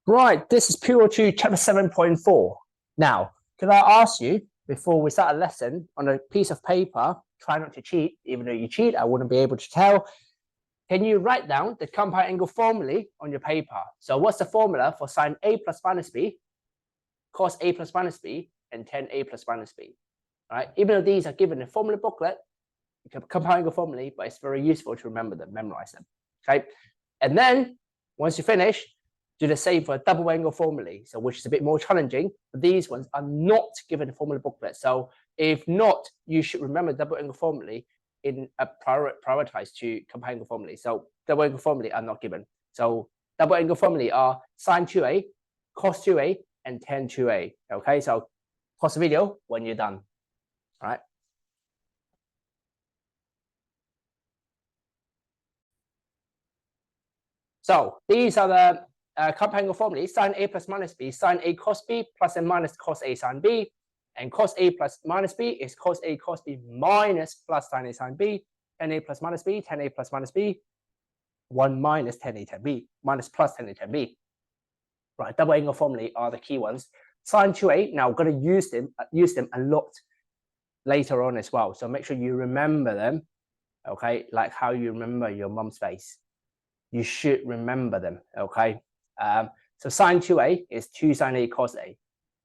Right, this is Pure 2 chapter 7.4. Now, can I ask you, before we start a lesson, on a piece of paper, try not to cheat, even though you cheat, I wouldn't be able to tell. Can you write down the compound angle formulae on your paper? So what's the formula for sine A plus minus B, cos A plus minus B, and tan A plus minus B? All right, even though these are given in the formula booklet, compound angle formulae, but it's very useful to remember them, memorize them. Okay, and then once you finish, do the same for a double angle formulae, so which is a bit more challenging. But these ones are not given the formula booklet. So if not, you should remember double angle formulae in a prioritized to compound angle formulae. So double angle formulae are not given. So double angle formulae are sine 2a, cos 2a, and tan 2a. Okay, so pause the video when you're done. All right. So these are the compound angle formulae: sine A plus minus B, sine A cos B, plus and minus cos A sine B. And cos A plus minus B is cos A cos B minus plus sine A sine B. Tan A plus minus B, tan A plus minus B. 1 minus tan A tan B, minus plus tan A tan B. Right, double angle formulae are the key ones. Sine 2a, now we're going to use them a lot later on as well. So make sure you remember them, okay? Like how you remember your mum's face. You should remember them, okay? So sine 2a is 2 sine A cos A.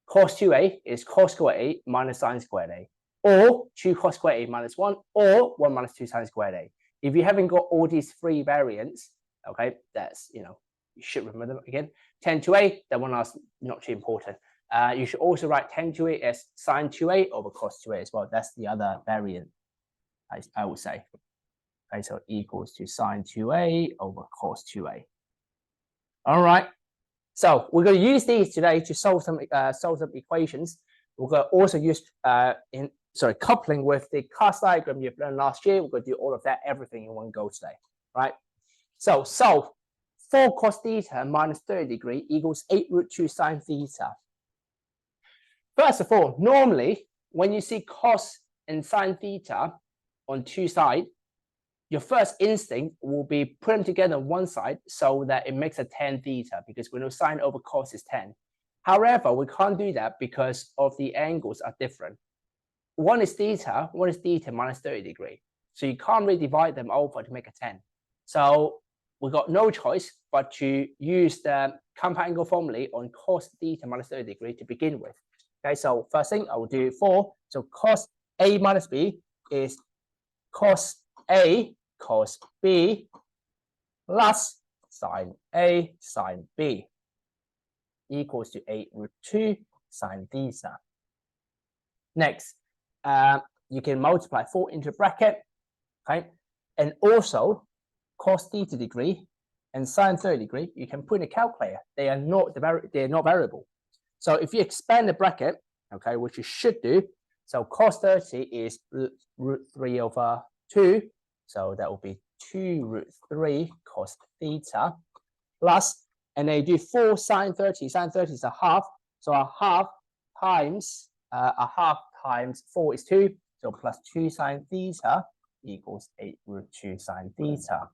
Cos 2a is cos squared A minus sine squared A. Or 2 cos squared A minus 1, or 1 minus 2 sine squared A. If you haven't got all these three variants, okay, that's, you should remember them again. Tan 2a, that one is not too important. You should also write tan 2a as sine 2a over cos 2a as well. That's the other variant, I would say. Okay, so equals to sine 2a over cos 2a. All right. So we're going to use these today to solve some equations. We're going to also use coupling with the class diagram you've learned last year. We're going to do all of that, everything in one go today. Right. So solve 4 cos theta minus 30 degrees equals 8 root 2 sine theta. First of all, normally when you see cos and sine theta on two sides, your first instinct will be put them together on one side so that it makes a tan theta, because we know sine over cos is tan. However, we can't do that because of the angles are different. One is theta minus 30 degrees. So you can't really divide them over to make a tan. So we got no choice but to use the compound angle formulae on cos theta minus 30 degrees to begin with. Okay, so first thing I will do 4. So cos A minus B is cos A cos B plus sine A sine B equals to 8 root 2 sine theta. Next, you can multiply 4 into bracket, okay? And also cos theta degree and sine 30 degree, you can put in a calculator. They are not variable. So if you expand the bracket, okay, which you should do, so cos 30 is root 3 over 2. So that will be 2 root 3 cos theta plus, and then you do 4 sine 30. Sine 30 is a half. So a half times 4 is 2. So plus 2 sine theta equals 8 root 2 sine theta.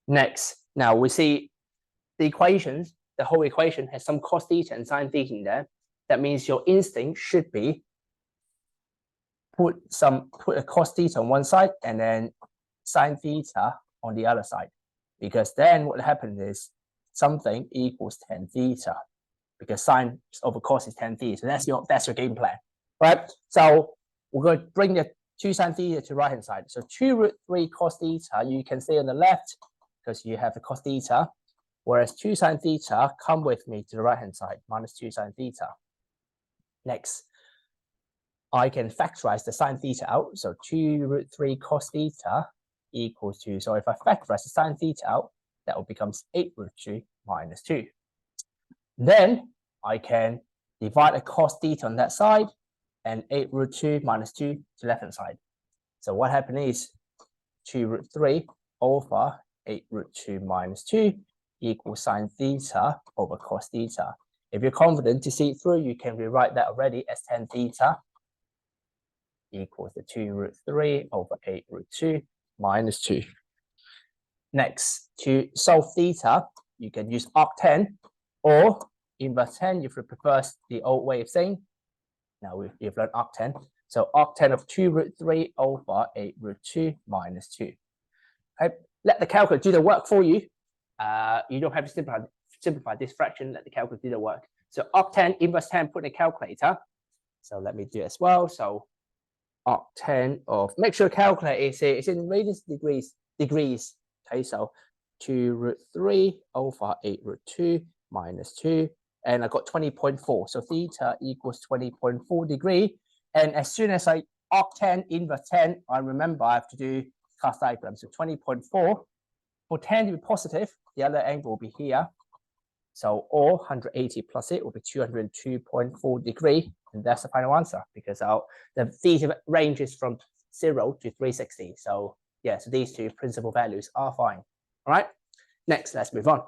Next, now we see the equations, the whole equation has some cos theta and sine theta in there. That means your instinct should be put a cos theta on one side and then sine theta on the other side, because then what happens is something equals tan theta, because sine over cos is tan theta. So that's your game plan, right? So we're going to bring the 2 sine theta to the right hand side. So 2 root 3 cos theta you can see on the left because you have the cos theta, whereas 2 sine theta come with me to the right hand side, minus 2 sine theta. Next, I can factorize the sine theta out. So 2 root 3 cos theta equals to, so if I factorize the sine theta out, that will become 8 root 2 minus 2. Then I can divide the cos theta on that side and 8 root 2 minus 2 to the left hand side. So what happened is 2 root 3 over 8 root 2 minus 2 equals sine theta over cos theta. If you're confident to see it through, you can rewrite that already as tan theta equals to 2 root 3 over 8 root 2 minus 2. Next, to solve theta, you can use arctan. or inverse 10 if you prefer the old way of saying. Now you've learned arc10. So arc10 of 2 root 3 over 8 root 2 minus 2. Okay, let the calculator do the work for you. You don't have to simplify this fraction, let the calculator do the work. So arc10, inverse 10, put in a calculator. So let me do it as well. So arc10 of, make sure the calculator is in radians degrees. Okay, so 2 root 3 over 8 root 2 minus 2. And I got 20.4. So theta equals 20.4 degree. And as soon as I arc10, inverse 10, I remember I have to do cast diagram. So 20.4. For 10 to be positive, the other angle will be here. So or 180 plus it will be 202.4 degree. And that's the final answer because the theta ranges from 0 to 360. So yeah, so these two principal values are fine. All right, next, let's move on.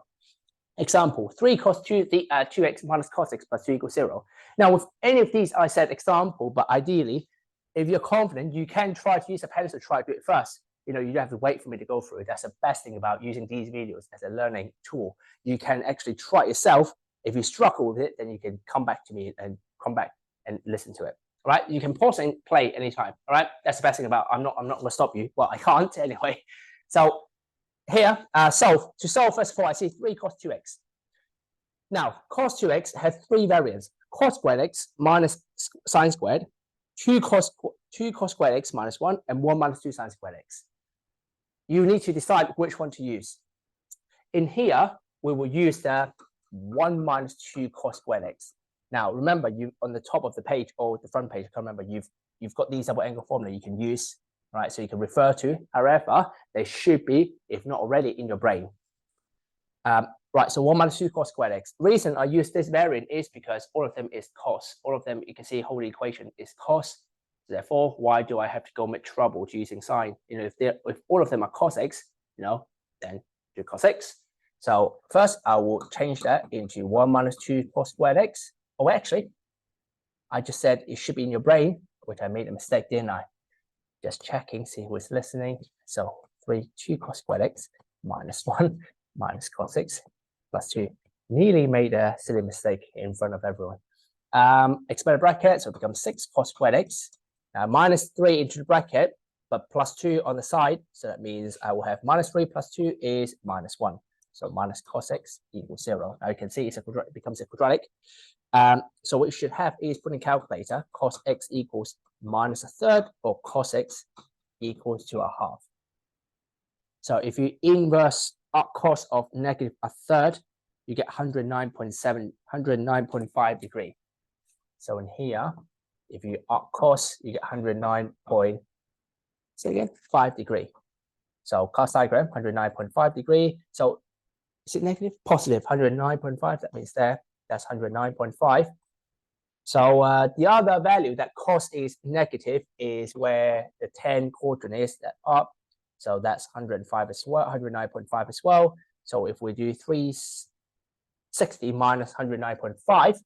Example, 3 cos 2x minus cos x plus 2 equals 0. Now, with any of these, I said example, but ideally, if you're confident, you can try to use a pencil to try to do it first. You know, you don't have to wait for me to go through it. That's the best thing about using these videos as a learning tool. You can actually try it yourself. If you struggle with it, then you can come back to me and come back and listen to it. All right, you can pause and play anytime. All right, that's the best thing about. I'm not going to stop you. Well, I can't anyway. So here, to solve, first of all, I see 3 cos 2x. Now, cos 2x has 3 variants: cos squared x minus sine squared, 2 cos squared x minus 1, and 1 minus 2 sine squared x. You need to decide which one to use. In here, we will use the 1 minus 2 cos squared x. Now, remember, you on the top of the page or the front page, I can't remember, you've got these double angle formula you can use, right? So you can refer to. However, they should be, if not already, in your brain. Right, so 1 minus 2 cos squared x. Reason I use this variant is because all of them is cos. All of them, you can see, whole equation is cos. Therefore, why do I have to go make trouble to using sine? You know, if all of them are cos x, you know, then do cos x. So first, I will change that into 1 minus 2 cos squared x. Oh, actually, I just said it should be in your brain, which I made a mistake, didn't I? Just checking, see who is listening. So 2 cos squared x minus 1 minus cos x plus 2. Nearly made a silly mistake in front of everyone. Expanded bracket, so it becomes 6 cos squared x. Now minus 3 into the bracket, but plus 2 on the side. So that means I will have minus 3 plus 2 is minus 1. So minus cos x equals 0. Now you can see it becomes a quadratic. So what you should have is put in calculator, cos x equals minus a third, or cos x equals to a half. So if you inverse arc cos of negative a third, you get 109.5 degree. So in here, if you arc cos, you get 109.5 degree. So cast diagram, 109.5 degree. So is it negative? Positive, 109.5. That means that's 109.5. So the other value that cos is negative is where the 10 quadrant is, that up. So that's 105 as well, 109.5 as well. So if we do 360 minus 109.5,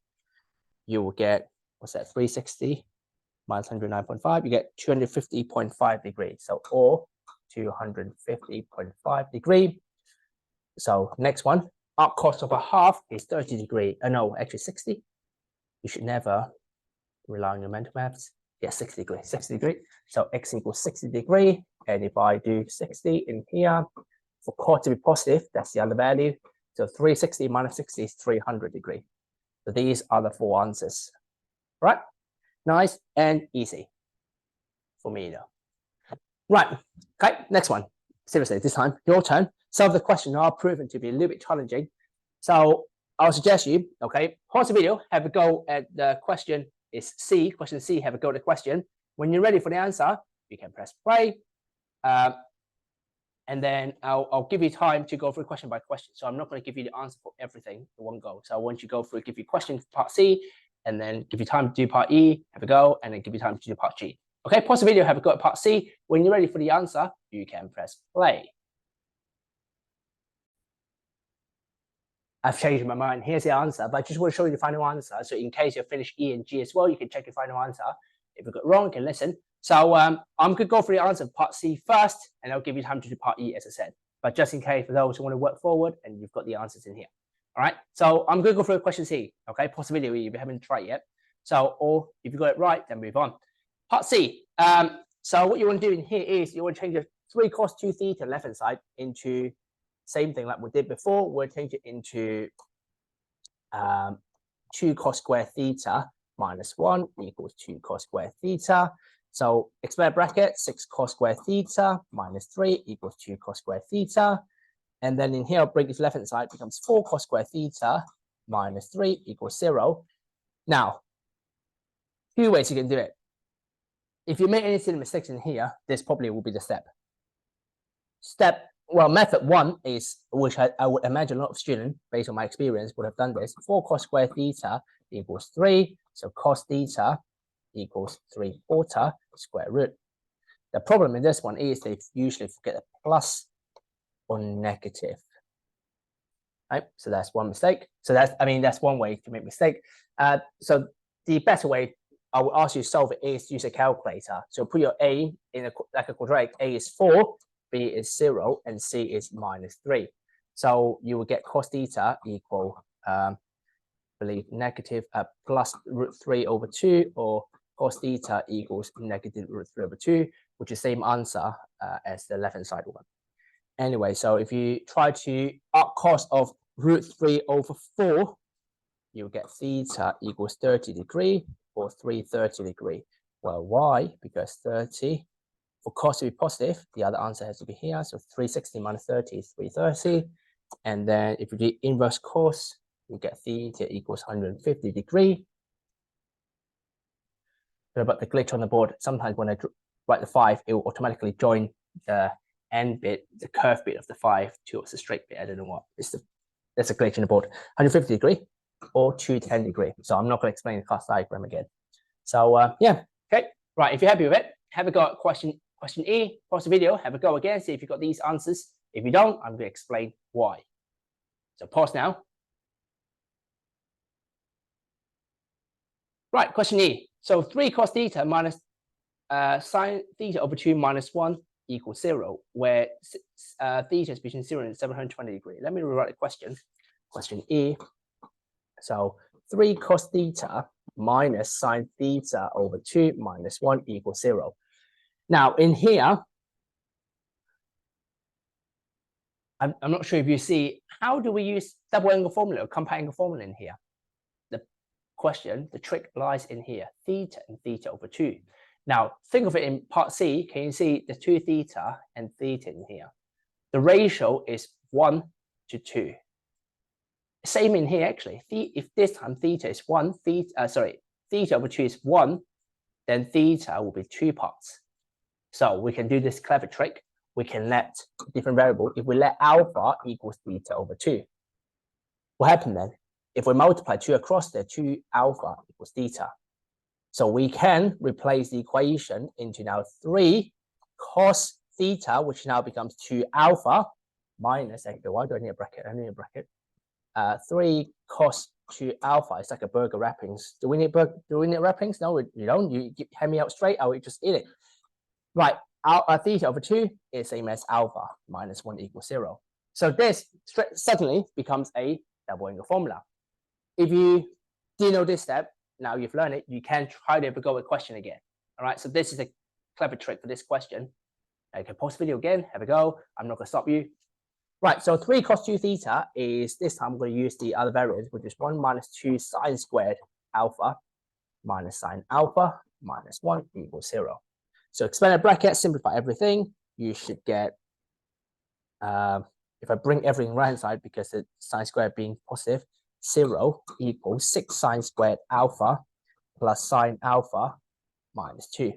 you will get, what's that, 360 minus 109.5, you get 250.5 degrees. So or 250.5 degree. So next one, arc cos of a half is 30 degree. No, actually 60. You should never rely on your mental maths. Yeah, 60 degree, 60 degree. So x equals 60 degree. And if I do 60 in here, for cos to be positive, that's the other value. So 360 minus 60 is 300 degree. So these are the 4 answers. Right? Nice and easy for me though. Right, okay, next one. Seriously, this time, your turn. Some of the questions are proven to be a little bit challenging. So I'll suggest you, okay, pause the video, have a go at the question is C, question C, have a go at the question. When you're ready for the answer, you can press play. And then I'll give you time to go through question by question. So I'm not going to give you the answer for everything in one go. So I want you to go through, give you question for part C, and then give you time to do part E, have a go, and then give you time to do part G. Okay, pause the video, have a go at part C. When you're ready for the answer, you can press play. I've changed my mind. Here's the answer, but I just want to show you the final answer. So in case you finish E and G as well, you can check your final answer. If you got it wrong, you can listen. So I'm going to go through the answer of part C first, and I'll give you time to do part E, as I said. But just in case, for those who want to work forward, and you've got the answers in here. All right, so I'm going to go through question C, okay? Possibility if you haven't tried yet. So, or if you got it right, then move on. Part C. So what you want to do in here is you want to change the 3 cos 2 theta left-hand side into same thing like we did before. We'll change it into 2 cos square theta minus 1 equals 2 cos square theta. So expand bracket, 6 cos square theta minus 3 equals 2 cos square theta. And then in here, I'll bring this left-hand side, becomes 4 cos square theta minus 3 equals 0. Now, 2 ways you can do it. If you make any silly mistakes in here, this probably will be the step. Well, method 1 is, which I would imagine a lot of students, based on my experience, would have done this. 4 cos square theta equals 3. So cos theta equals 3/4 square root. The problem in this one is they usually forget a plus or negative. Right? So that's one mistake. So that's one way to make mistake. So the better way I will ask you to solve it is use a calculator. So put your A in like a quadratic. A is 4, B is 0, and C is minus 3. So you will get cos theta equal, I believe, negative plus √3/2, or cos theta equals negative √3/2, which is the same answer as the left-hand side one. Anyway, so if you try to arc cos of √3/4, you'll get theta equals 30 degrees or 330 degrees. Well, why? Because 30, for cos to be positive, the other answer has to be here. So 360 minus 30 is 330. And then if you do inverse cos, you get theta equals 150 degrees. So about the glitch on the board, sometimes when I write the 5, it will automatically join the end bit, the curved bit of the 5 towards the straight bit. I don't know what. There's a glitch in the board. 150 degrees or 210 degrees. So I'm not going to explain the class diagram again. So yeah, okay. Right, if you're happy with it, have a go at question E, pause the video, have a go again, see if you got these answers. If you don't, I'm going to explain why. So pause now. Right, question E. So 3 cos theta minus sine theta over 2 minus 1 equals 0, where theta is between 0 and 720 degrees. Let me rewrite the question. Question E. So 3 cos theta minus sine theta over 2 minus 1 equals 0. Now, in here, I'm not sure if you see, how do we use double angle formula or compound angle formula in here? The question, the trick lies in here, theta and theta over 2. Now, think of it in part C. Can you see the 2 theta and theta in here? The ratio is 1 to 2. Same in here, actually. If this time theta is 1, theta over 2 is 1, then theta will be 2 parts. So we can do this clever trick. We can let different variable, if we let alpha equals theta over 2. What happened then? If we multiply 2 across there, 2 alpha equals theta. So we can replace the equation into now 3 cos theta, which now becomes 2 alpha minus, actually, why do I need a bracket? I need a bracket. 3 cos 2 alpha. It's like a burger wrappings. Do we need wrappings? No, you don't. You hand me out straight, I will just eat it. Right, theta over 2 is same as alpha minus 1 equals 0. So this suddenly becomes a double angle formula. If you didn't know this step, now you've learned it, you can try to go with question again. All right, so this is a clever trick for this question. I can pause the video again, have a go. I'm not going to stop you. Right, so 3 cos 2 theta is, this time I'm going to use the other variance, which is 1 minus 2 sine squared alpha minus sine alpha minus 1 equals 0. So expand a bracket, simplify everything. You should get, if I bring everything right hand side, because the sine squared being positive, 0 equals 6 sine squared alpha plus sine alpha minus 2.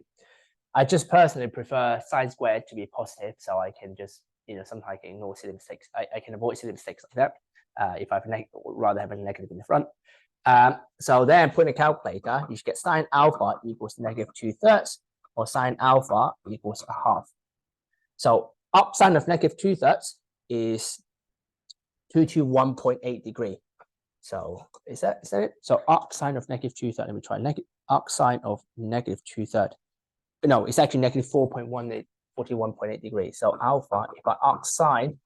I just personally prefer sine squared to be positive, so I can just, sometimes I can ignore silly mistakes. I can avoid silly mistakes like that if I rather have a negative in the front. So then put in a calculator, you should get sine alpha equals negative 2/3, or sine alpha equals 1/2. So up sine of negative 2/3 is 221.8 degrees. So is that it? So arc sine of negative 2/3. Let me try arc sine of negative 2/3. No, it's actually negative 41.8 degrees. So alpha, if I arc sine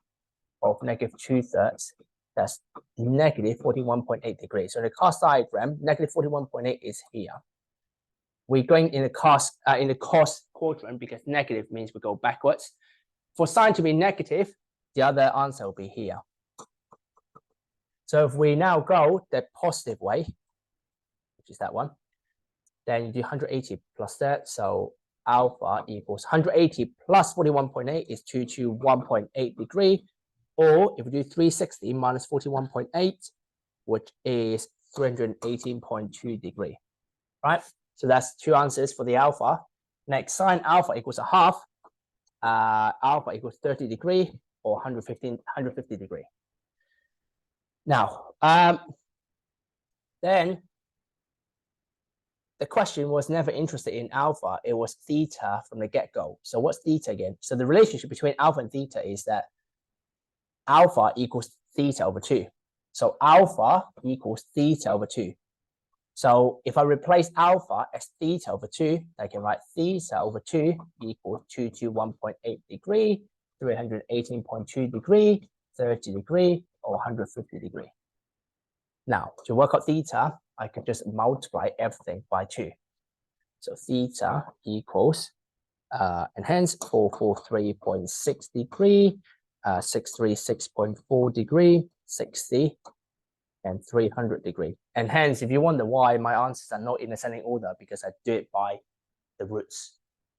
of negative 2/3 That's negative 41.8 degrees. So the cos diagram, negative 41.8 is here. We're going in the cos quadrant because negative means we go backwards. For sine to be negative, the other answer will be here. So if we now go the positive way, which is that one, then you do 180 plus that. So alpha equals 180 plus 41.8 is 221.8 degree. Or if we do 360 minus 41.8, which is 318.2 degree, right? So that's two answers for the alpha. Next, sine alpha equals a half. Alpha equals 30 degree or 150 degree. Now, then the question was never interested in alpha. It was theta from the get-go. So what's theta again? So the relationship between alpha and theta is that alpha equals theta over 2. So alpha equals theta over 2. So if I replace alpha as theta over 2, I can write theta over 2 equals 221.8 degree, 318.2 degree, 30 degree, or 150 degree. Now, to work out theta, I can just multiply everything by 2. So theta equals, and hence 443.6 degree, 636.4 degree, 60, and 300 degree. And hence, if you wonder why my answers are not in ascending order, because I do it by the roots.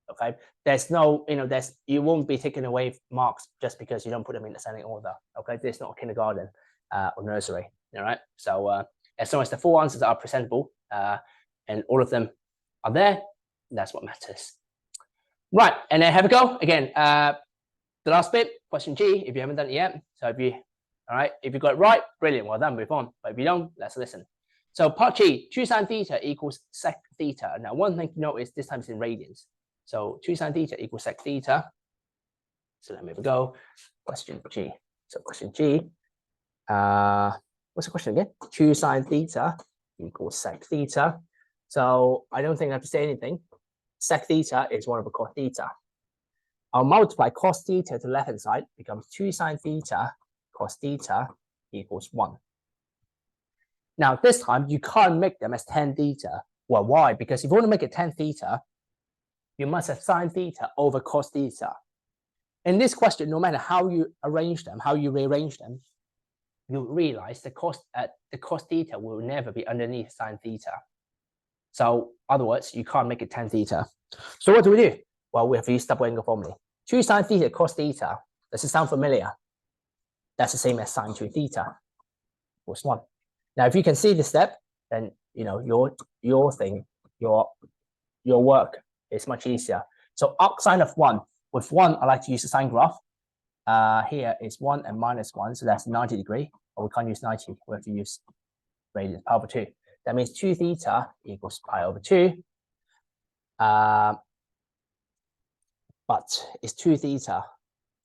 Okay, there's no, you won't be taking away marks just because you don't put them in ascending order. Okay, this is not kindergarten or nursery. All right. So as long as the four answers are presentable and all of them are there, that's what matters. Right, and then have a go again. The last bit, question G, if you haven't done it yet. So if you, all right, if you got it right, brilliant, well done, move on. But if you don't, let's listen. So part G, 2 sine theta equals sec theta. Now, one thing to note is this time it's in radians. So 2 sine theta equals sec theta. So let me go. Question G. So question G. What's the question again? 2 sine theta equals sec theta. So I don't think I have to say anything. Sec theta is 1 over cos theta. I'll multiply cos theta to the left-hand side, becomes 2 sine theta cos theta equals 1. Now, this time, you can't make them as tan theta. Well, why? Because if you want to make it tan theta, you must have sine theta over cos theta. In this question, no matter how you arrange them, how you rearrange them, you'll realize the cos theta will never be underneath sine theta. So, in other words, you can't make it tan theta. So what do? Well, we have to use double angle formulae. 2 sine theta cos theta. Does it sound familiar? That's the same as sine 2 theta equals 1. Now, if you can see this step, then your thing, your work is much easier. So arcsine of 1. With 1, I like to use the sine graph. Here is 1 and minus 1, so that's 90 degree. Or we can't use 90. We have to use radians, pi over 2. That means 2 theta equals pi over 2. But it's 2 theta.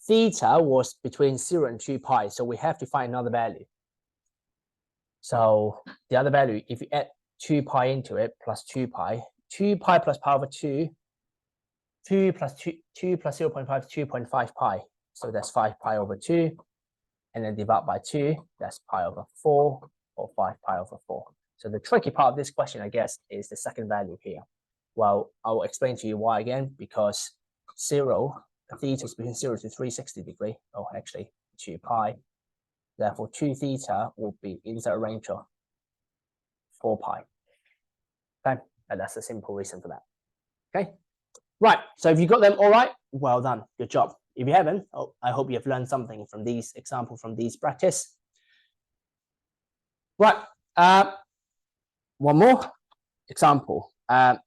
Theta was between 0 and 2 pi, so we have to find another value. So the other value, if you add 2 pi into it, plus 2 pi plus pi over 2, 2 plus 0.5 is 2.5 pi. So that's 5 pi over 2. And then divide by 2, that's pi over 4, or 5 pi over 4. So the tricky part of this question, I guess, is the second value here. Well, I'll explain to you why again, because theta is between 0 to 360 degree, or actually 2 pi. Therefore, 2 theta will be in the range of 4 pi. Okay, and that's a simple reason for that. Okay, right. So if you got them all right, well done, good job. If you haven't, I hope you have learned something from these examples, from these practice. Right, one more example. By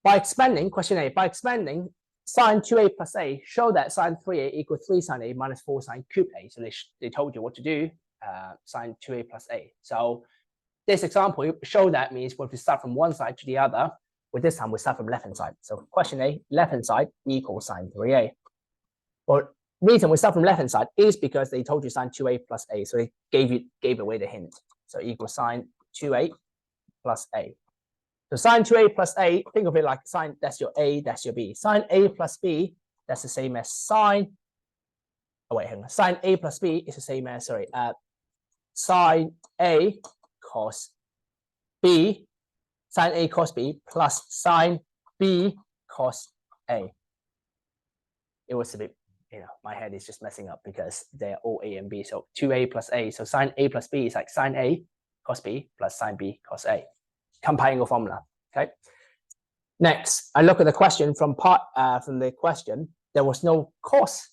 expanding, question A, by expanding sine 2a plus a, show that sine 3a equals 3 sine a minus 4 sine cube a. So they told you what to do, sine 2a plus a. So this example, show that means if we start from one side to the other, with this time we start from left-hand side. So question A, left-hand side equals sine 3a. Well, reason we start from left-hand side is because they told you sine 2a plus a. So they gave away the hint. So equals sine 2a plus a. So sine 2a plus a, think of it like sine, that's your a, that's your b. Sine a plus b, that's the same as sine oh wait, hang on. Sine A plus B is the same as, sorry, sine A cos B, sine A cos B plus sine B cos A. It was a bit, my head is just messing up because they're all A and B. So 2A plus A. So sine A plus B is like sine A cos B plus sine B cos A. Compiling formula. Okay. Next, I look at the question from the question. There was no cos.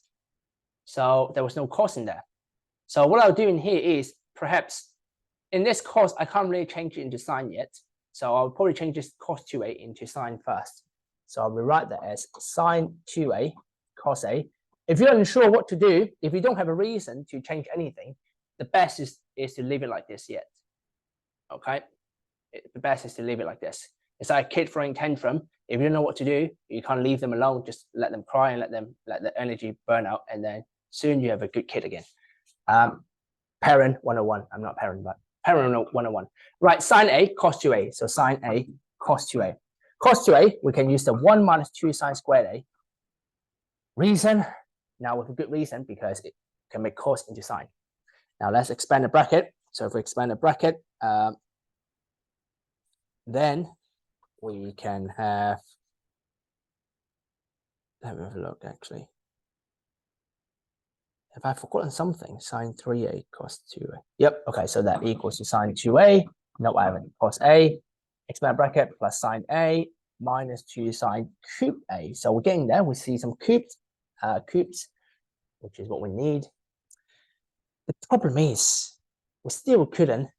So there was no cos in there. So what I'll do in here is perhaps in this cos, I can't really change it into sine yet. So I'll probably change this cos 2A into sine first. So I'll rewrite that as sine 2A cos A. If you're unsure what to do, if you don't have a reason to change anything, the best is to leave it like this yet. Okay? The best is to leave it like this. It's like a kid throwing tantrum. If you don't know what to do, you can't leave them alone. Just let them cry and let the energy burn out, and then soon you have a good kid again. Parent 101. I'm not parent, but parent 101. Right, sine A cos 2A. So sine A cos 2A. Cos 2A, we can use the 1 minus 2 sine squared A. Reason, now with a good reason, because it can make cos into sine. Now let's expand the bracket. So if we expand the bracket, then we can have, let me have a look actually. Have I forgotten something? Sine 3A cos 2A. Yep, okay, so that equals to sine 2A. No, I haven't. Cos A, expand bracket plus sine A minus 2 sine cube A. So we're getting there. We see some cubes, which is what we need. The problem is we still couldn't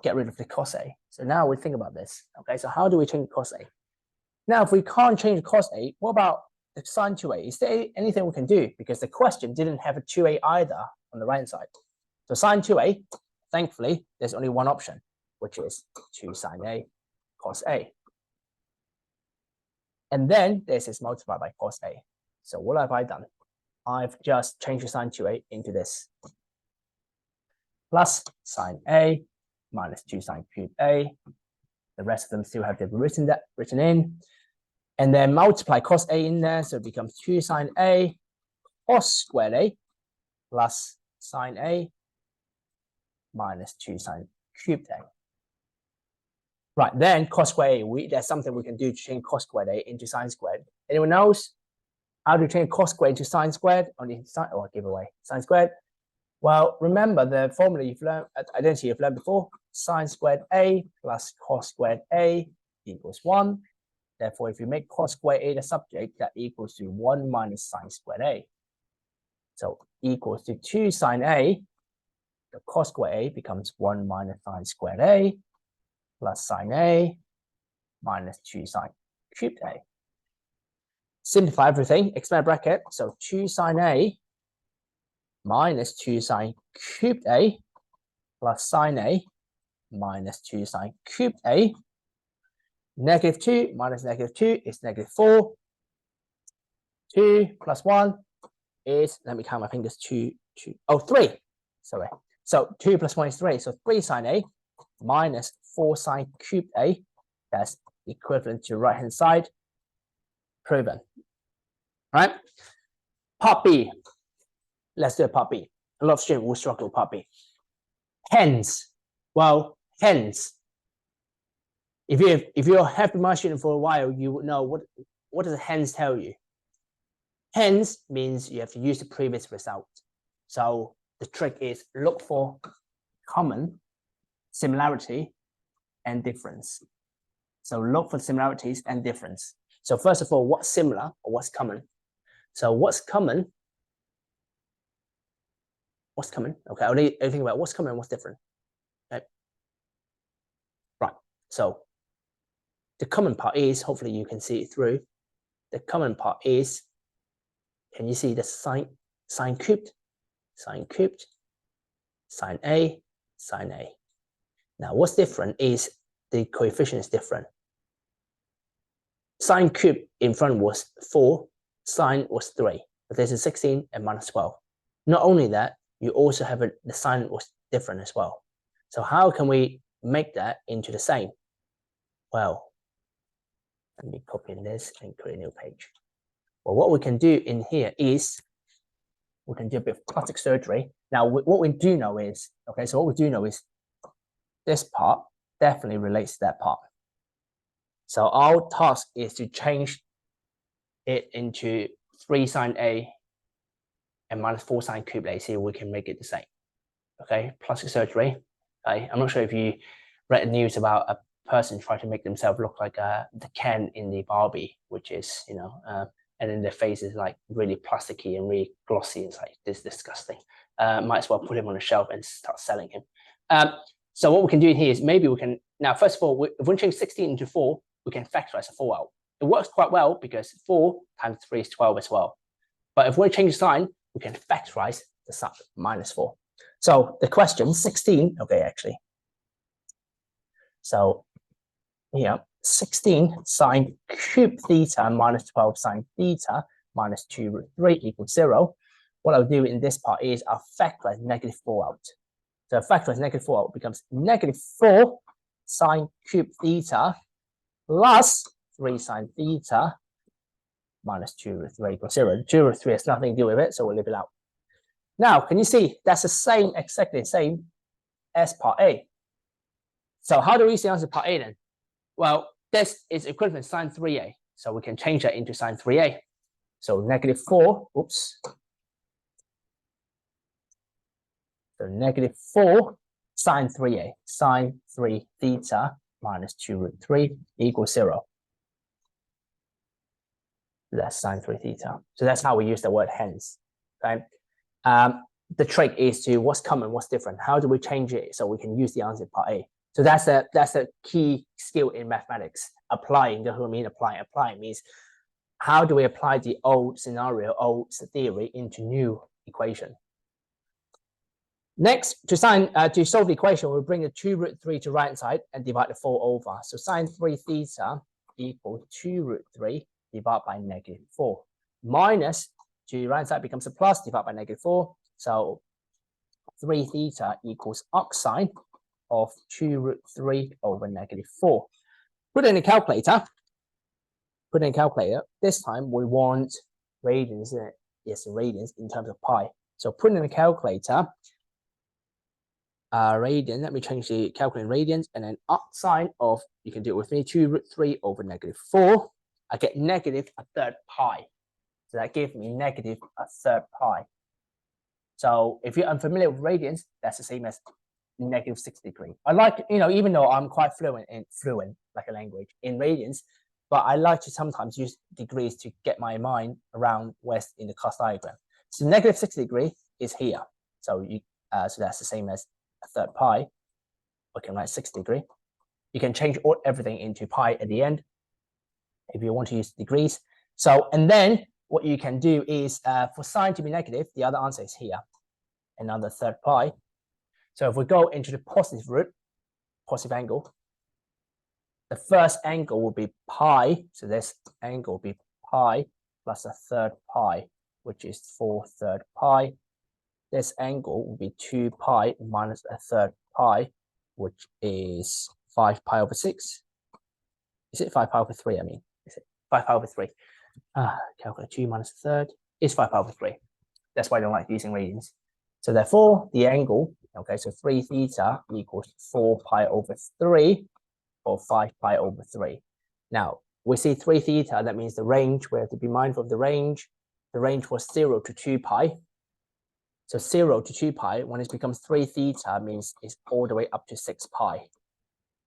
get rid of the cos A. So now we think about this. Okay, so how do we change cos A? Now, if we can't change cos A, what about the sine 2A? Is there anything we can do? Because the question didn't have a 2A either on the right side. So sine 2A, thankfully, there's only one option, which is 2 sine A cos A. And then this is multiplied by cos A. So what have I done? I've just changed the sine 2A into this. Plus sine A minus 2 sine cube A. The rest of them still have to be written in. And then multiply cos A in there. So it becomes 2 sine A cos squared A plus sine A minus 2 sine cubed A. Right, then cos squared A, there's something we can do to change cos squared A into sine squared. Anyone knows how to change cos squared into sine squared? Only sine, or giveaway, sine squared. Well, remember the formula you've learned, identity you've learned before, sine squared A plus cos squared A equals 1. Therefore, if you make cos squared A the subject, that equals to 1 minus sine squared A. So equals to 2 sine A, the cos squared A becomes 1 minus sine squared A plus sine A minus 2 sine cubed A. Simplify everything, expand bracket. So 2 sine A minus 2 sine cubed A plus sine A minus 2 sine cubed A. Negative 2 minus negative 2 is negative 4. 2 plus 1 is, let me count my fingers, 3. Sorry. So 2 plus 1 is 3. So 3 sine A minus 4 sine cubed A. That's equivalent to right hand side. Proven. Right? Part B. Let's do a part B. A lot of students will struggle with part B. Hence. Well, hence. If you have been my student for a while, you would know what does hence tell you? Hence means you have to use the previous result. So the trick is look for common, similarity, and difference. So look for similarities and difference. So first of all, what's similar or what's common? So what's common? What's common? Okay, I'll need to think about what's common and what's different. Okay. Right. So the common part is, hopefully you can see it through. The common part is, can you see the sine cubed, sine cubed, sine A, sine A. Now what's different is the coefficient is different. Sine cubed in front was 4, sine was 3. But this is 16 and minus 12. Not only that, you also have the sign was different as well. So how can we make that into the same? Well, let me copy this and create a new page. Well, what we can do in here is we can do a bit of plastic surgery. Now, what we do know is, okay, so what we do know is this part definitely relates to that part. So our task is to change it into 3 sine A and minus 4 sine cube A, see if we can make it the same. Okay, plastic surgery. Okay, I'm not sure if you read the news about a person trying to make themselves look like the Ken in the Barbie, which is, you know, and then their face is like really plasticky and really glossy. It's like, this is disgusting. Might as well put him on a shelf and start selling him. So what we can do here is maybe we can, now, first of all, if we change 16 into 4, we can factorize the 4 out. It works quite well because 4 times 3 is 12 as well. But if we change the sign, we can factorize the sign minus 4. So the question 16, okay, actually. So here, 16 sine cube theta minus 12 sine theta minus 2 root 3 equals 0. What I'll do in this part is I'll factorize negative 4 out. So factorize negative 4 out becomes negative 4 sine cube theta plus 3 sine theta minus 2 root 3 equals 0. 2 root 3 has nothing to do with it, so we'll leave it out. Now, can you see that's the same, exactly the same as part A? So how do we see answer part A then? Well, this is equivalent to sine 3A, so we can change that into sine 3A. So negative 4, oops. So negative 4 sine 3A, sine 3 theta minus 2 root 3 equals 0. That's sine 3 theta. So that's how we use the word hence. Okay. The trick is to what's common, what's different. How do we change it so we can use the answer part A? So that's a key skill in mathematics. Applying, that's what I mean. Applying means how do we apply the old scenario, old theory into new equation. Next, to solve the equation, we'll bring the 2 root 3 to right hand side and divide the 4 over. So sine 3 theta equals 2 root 3 divided by negative 4. Minus to right hand side becomes a plus divided by negative 4. So 3 theta equals arc sine of 2 root 3 over negative 4. Put it in a calculator. This time we want radians, yes, radians in terms of pi. So put in a calculator. Radian, let me change the calculator radians, and then arc sine of, you can do it with me, 2 root 3 over negative 4. I get negative a third pi. So that gives me negative a third pi. So if you're unfamiliar with radians, that's the same as negative 6 degrees. I like, you know, even though I'm quite fluent like a language in radians, but I like to sometimes use degrees to get my mind around where's in the class diagram. So negative 6 degrees is here. So so that's the same as a third pi. We can write 6 degrees. You can change everything into pi at the end if you want to use degrees. So, and then what you can do is for sine to be negative, the other answer is here, another third pi. So if we go into the positive root, positive angle, the first angle will be pi. So this angle will be pi plus a third pi, which is 4 third pi. This angle will be 2 pi minus a third pi, which is 5 pi over 6. Is it 5 pi over 3? I mean, is it 5 pi over 3? Calculate 2 minus a third is 5 pi over 3. That's why I don't like using radians. So therefore, the angle, okay, so 3 theta equals 4 pi over 3 or 5 pi over 3. Now, we see 3 theta, that means the range, we have to be mindful of the range. The range was 0 to 2 pi. So 0 to 2 pi, when it becomes 3 theta, means it's all the way up to 6 pi.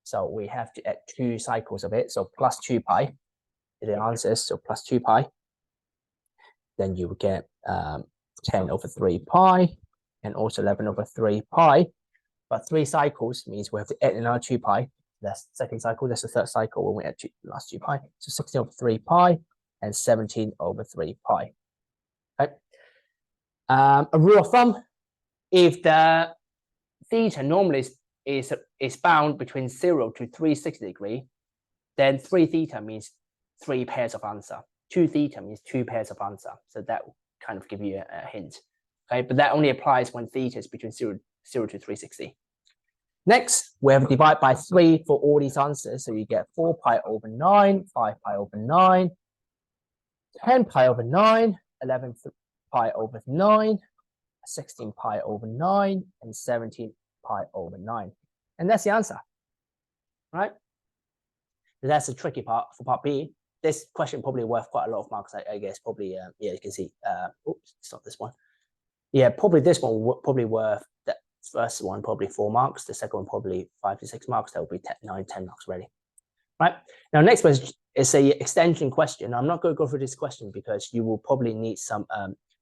So we have to add 2 cycles of it. So plus 2 pi, the answers, so plus 2 pi. Then you will get 10 over 3 pi and also 11 over 3 pi. But 3 cycles means we have to add another 2 pi. That's the second cycle. That's the third cycle when we add the last 2 pi. So 16 over 3 pi and 17 over 3 pi. Okay. A rule of thumb, if the theta normally is bound between 0 to 360 degrees, then 3 theta means 3 pairs of answer. 2 theta means 2 pairs of answer. So that will kind of give you a hint. Okay, but that only applies when theta is between 0 to 360. Next, we have divide by 3 for all these answers. So you get 4 pi over 9, 5 pi over 9, 10 pi over 9, 11 pi over 9, 16 pi over 9, and 17 pi over 9. And that's the answer, right? That's the tricky part for part B. This question probably worth quite a lot of marks, I guess. Probably, yeah, you can see. Oops, it's not this one. Yeah, probably this one probably worth that first one probably 4 marks. The second one probably 5 to 6 marks. That will be 9, 10 marks already. Right now, next question is a extension question. I'm not going to go through this question because you will probably need some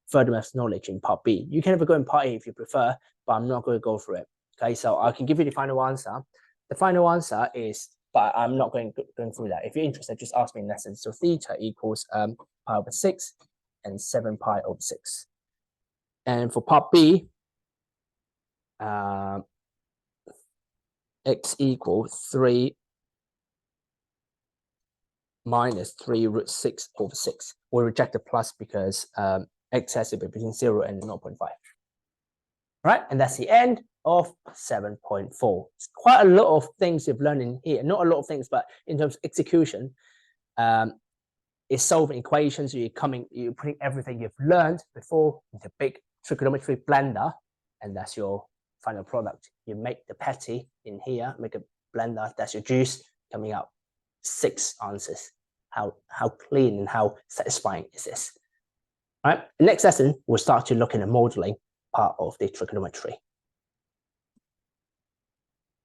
further maths knowledge in part B. You can ever go in part A if you prefer, but I'm not going to go through it. Okay, so I can give you the final answer. The final answer is, but I'm not going through that. If you're interested, just ask me in lessons. So theta equals pi over 6 and 7 pi over 6. And for part B, x equals 3 minus 3 root 6 over 6. We'll reject the plus because x has to be between 0 and 0.5. Right, and that's the end of 7.4. It's quite a lot of things you've learned in here. Not a lot of things, but in terms of execution, it's solving equations. You're putting everything you've learned before into a big trigonometry blender, and that's your final product. You make the patty in here, make a blender, that's your juice coming out. 6 answers. How clean and how satisfying is this? All right, next lesson, we'll start to look at the modeling part of the trigonometry.